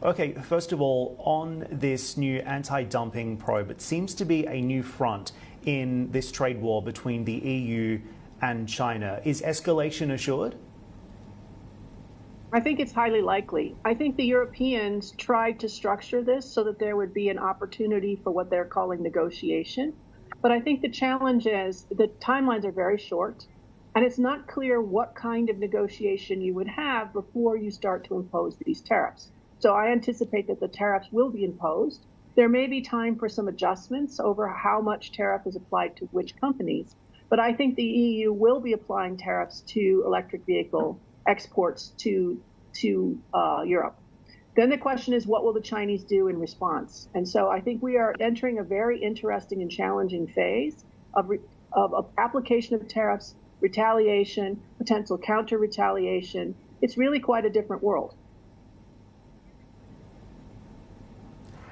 Okay, first of all, on this new anti-dumping probe, it seems to be a new front in this trade war between the EU and China. Is escalation assured? I think it's highly likely. I think the Europeans tried to structure this so that there would be an opportunity for what they're calling negotiation. But I think the challenge is the timelines are very short, and it's not clear what kind of negotiation you would have before you start to impose these tariffs. So I anticipate that the tariffs will be imposed. There may be time for some adjustments over how much tariff is applied to which companies, but I think the EU will be applying tariffs to electric vehicle exports to Europe. Then the question is, what will the Chinese do in response? And so I think we are entering a very interesting and challenging phase of application of tariffs, retaliation, potential counter-retaliation. It's really quite a different world.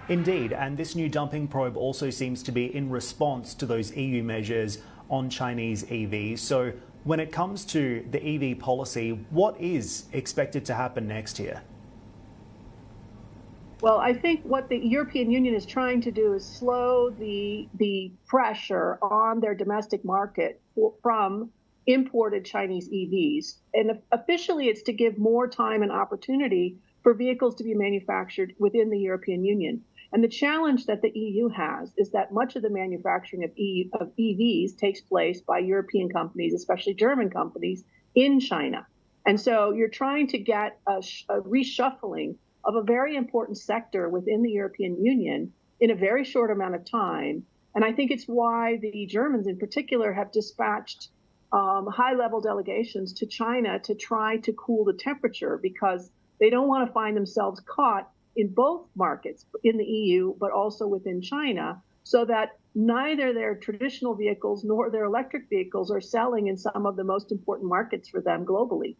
Indeed, and this new dumping probe also seems to be in response to those EU measures on Chinese EVs. So when it comes to the EV policy, what is expected to happen next year? Well, I think what the European Union is trying to do is slow the pressure on their domestic market from imported Chinese EVs. And officially, it's to give more time and opportunity for vehicles to be manufactured within the European Union. And the challenge that the EU has is that much of the manufacturing of EVs takes place by European companies, especially German companies, in China. And so you're trying to get a reshuffling of a very important sector within the European Union in a very short amount of time. And I think it's why the Germans in particular have dispatched high-level delegations to China to try to cool the temperature, because they don't want to find themselves caught in both markets, in the EU, but also within China, so that neither their traditional vehicles nor their electric vehicles are selling in some of the most important markets for them globally.